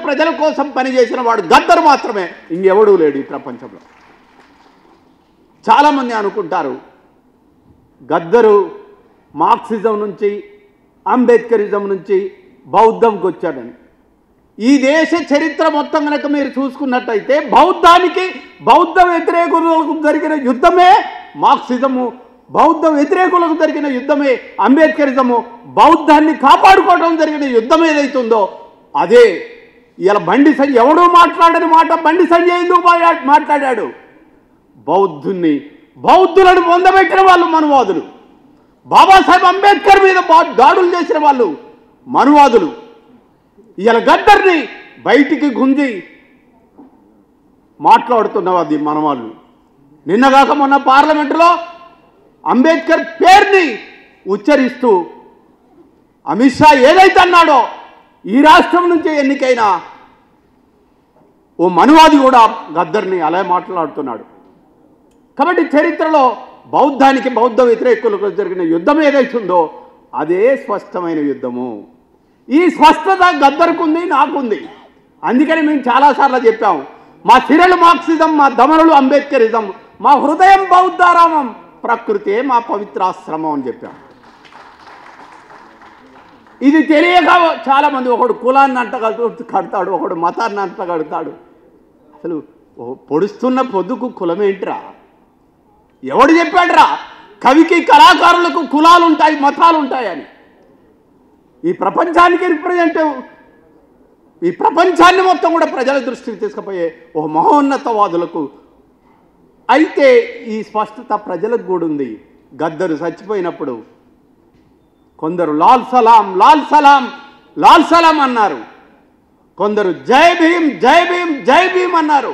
ప్రజల కోసం పనిచేసిన వాడు గద్దర్ మాత్రమే, ఇంకెవడూ లేడు ఈ ప్రపంచంలో. చాలామంది అనుకుంటారు గద్దరు మార్క్సిజం నుంచి అంబేద్కరిజం నుంచి బౌద్ధంకి వచ్చాడని. ఈ దేశ చరిత్ర మొత్తం కనుక మీరు చూసుకున్నట్టయితే బౌద్ధానికి బౌద్ధ వ్యతిరేకులకు జరిగిన యుద్ధమే మార్క్సిజము, బౌద్ధ వ్యతిరేకులకు జరిగిన యుద్ధమే అంబేద్కరిజము, బౌద్ధాన్ని కాపాడుకోవడం జరిగిన యుద్ధం ఏదైతుందో అదే. ఇలా బండి సంజయ్ ఎవడూ మాట్లాడని మాట బండి సంజయ్ ఎందుకు మాట్లాడాడు? బౌద్ధులను పొందబెట్టిన వాళ్ళు మనువాదులు, బాబాసాహెబ్ అంబేద్కర్ మీద దాడులు చేసిన వాళ్ళు మనువాదులు. ఇలా గద్దర్ని బయటికి గుంజి మాట్లాడుతున్నది మనవాళ్ళు. నిన్నగాక మొన్న పార్లమెంటులో అంబేద్కర్ పేరుని ఉచ్చరిస్తూ అమిత్ షా ఏదైతే అన్నాడో ఈ రాష్ట్రం నుంచి ఎన్నికైన ఓ మనువాది కూడా గద్దర్ని అలా మాట్లాడుతున్నాడు. కాబట్టి చరిత్రలో బౌద్ధానికి బౌద్ధ వ్యతిరేకులకు జరిగిన యుద్ధం ఏదైతుందో అదే స్పష్టమైన యుద్ధము. ఈ స్పష్టత గద్దరుకుంది, నాకుంది. అందుకని మేము చాలాసార్లు చెప్పాము, మా సిరలు మార్క్సిజం, మా దమనులు అంబేద్కరిజం, మా హృదయం బౌద్ధారామం, ప్రకృతే మా పవిత్రాశ్రమం అని చెప్పాం. ఇది తెలియక చాలామంది ఒకడు కులాన్ని అంట కడతాడు, ఒకడు మతాన్ని అంట కడతాడు. అసలు పొడుస్తున్న పొద్దుకు కులమేంట్రా? ఎవడు చెప్పాడురా కవికి కళాకారులకు కులాలు ఉంటాయి, మతాలు ఉంటాయని? ఈ ప్రపంచానికి రిప్రజెంటేటివ్, ఈ ప్రపంచాన్ని మొత్తం కూడా ప్రజల దృష్టికి తీసుకుపోయే ఓ మహోన్నతవాదులకు. అయితే ఈ స్పష్టత ప్రజలకు కూడా ఉంది. గద్దరు చచ్చిపోయినప్పుడు కొందరు లాల్ సలాం లాల్ సలాం లాల్ సలాం అన్నారు, కొందరు జై భీమ్ జై భీమ్ జై భీమ్ అన్నారు,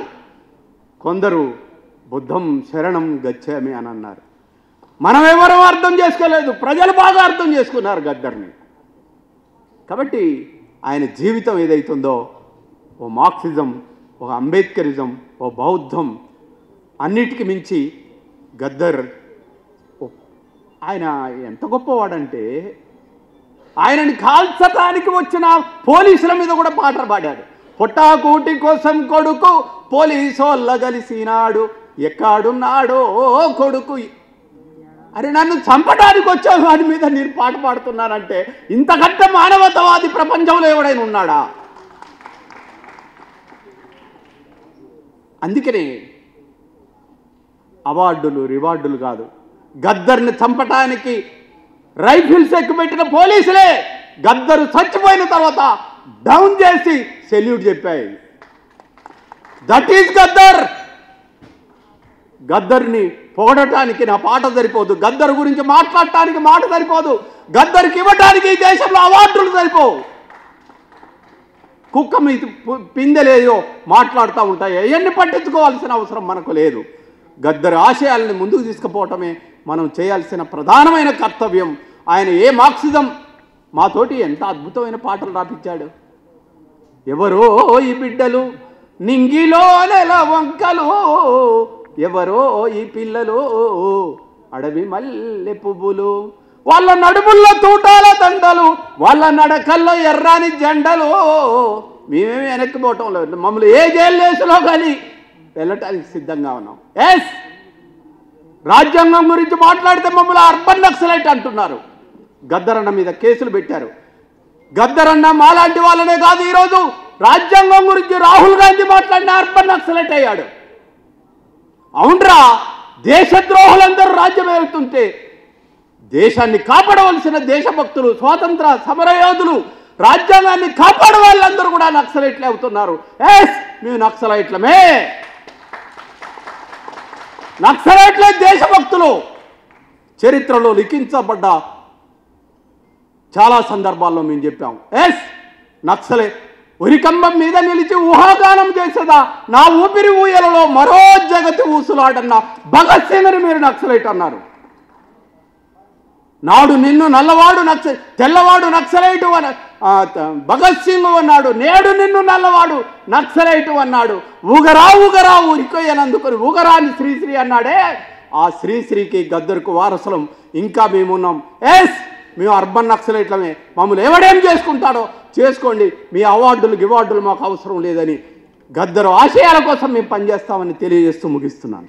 కొందరు బుద్ధం శరణం గచ్చామి అని అన్నారు. మనం ఎవరూ అర్థం చేసుకోలేదు, ప్రజలు బాగా అర్థం చేసుకున్నారు గద్దర్ని. కాబట్టి ఆయన జీవితం ఏదైతుందో ఓ మార్క్సిజం, ఒక అంబేద్కరిజం, ఓ బౌద్ధం, అన్నిటికీ మించి గద్దర్ ఆయన ఎంత గొప్పవాడంటే ఆయనని కాల్చటానికి వచ్చిన పోలీసుల మీద కూడా పాటలు పాడాడు. పొట్టాకూటి కోసం కొడుకు పోలీసోళ్ళ కలిసినాడు, ఎక్కడున్నాడో కొడుకు. అరే నన్ను చంపడానికి వచ్చే వాడి మీద నేను పాట పాడుతున్నానంటే ఇంతకంటే మానవతావాది ప్రపంచంలో ఎవడైనా ఉన్నాడా? అందుకనే అవార్డులు రివార్డులు కాదు, గద్దర్ని చంపటానికి రైఫిల్స్ ఎక్కుపెట్టిన పోలీసులే గద్దరు చచ్చిపోయిన తర్వాత డౌన్ చేసి సెల్యూట్ చెప్పాయి. That is Gaddar. గద్దర్ని పొగడటానికి నా పాట సరిపోదు, గద్దర్ గురించి మాట్లాడటానికి మాట సరిపోదు, గద్దర్కి ఇవ్వటానికి ఈ దేశంలో అవార్డులు సరిపోవు. కుక్క మీద పిందెలేదో మాట్లాడుతూ ఉంటాయి, అవన్నీ పట్టించుకోవాల్సిన అవసరం మనకు లేదు. గద్దర్ ఆశయాలని ముందుకు తీసుకుపోవటమే మనం చేయాల్సిన ప్రధానమైన కర్తవ్యం. ఆయన ఏ మార్క్సిజం మాతోటి ఎంత అద్భుతమైన పాటలు రాపించాడు. ఎవరో ఈ బిడ్డలు నింగిలో నెల వంకలు, ఎవరో ఈ పిల్లలు అడవి మల్లె పువ్వులు, వాళ్ళ నడుముల్లో తూటాల దండలు, వాళ్ళ నడకల్లో ఎర్రాని జెండలు. మేమేమి వెనక్కిపోవటం లేదు, మమ్మల్ని ఏ జైలు వేసులో కానీ వెళ్ళటానికి సిద్ధంగా ఉన్నాం. ఎస్, రాజ్యాంగం గురించి మాట్లాడితే మమ్మల్ని అర్బన్ నక్సలైట్ అంటున్నారు. గద్దరన్న మీద కేసులు పెట్టారు. గద్దరన్న మాలాంటి వాళ్ళనే కాదు, ఈరోజు రాజ్యాంగం గురించి రాహుల్ గాంధీ మాట్లాడిన అర్బన్ నక్సలైట్ అయ్యాడు. అవునరా, దేశద్రోహులందరూ రాజ్యం ఏలుతుంటే దేశాన్ని కాపాడవలసిన దేశభక్తులు, స్వాతంత్ర సమరయోధులు, రాజ్యాంగాన్ని కాపాడే వాళ్ళందరూ కూడా నక్సలైట్లే అవుతున్నారు. ఎస్, మేము నక్సలైట్లమే, నక్సలైట్లే దేశభక్తులు. చరిత్రలో లిఖించబడ్డ చాలా సందర్భాల్లో మేము చెప్పాం. ఎస్, నక్సలే ఉరికంబం మీద నిలిచి ఊహాగానం చేసేదా నా ఊపిరి ఊయలలో మరో జగతి ఊసులాడన్న భగత్ సింగ్ని మీరు నక్సలైట్ అన్నారు. నాడు నిన్ను నల్లవాడు తెల్లవాడు నక్సలైటు అని భగత్ సింగ్ అన్నాడు, నేడు నిన్ను నల్లవాడు నక్సలైటు అన్నాడు. ఊగరా ఊగరా ఊరికొయ్యనందుకొని ఊగరాని శ్రీశ్రీ అన్నాడే, ఆ శ్రీశ్రీకి గద్దరుకు వారసులం ఇంకా మేమున్నాం. ఎస్, మేము అర్బన్ నక్సలైట్లమే, మమ్మల్ని ఎవడేం చేసుకుంటాడో చేసుకోండి, మీ అవార్డులు మాకు అవసరం లేదని గద్దరు ఆశయాల కోసం మేము పనిచేస్తామని తెలియజేస్తూ ముగిస్తున్నాను.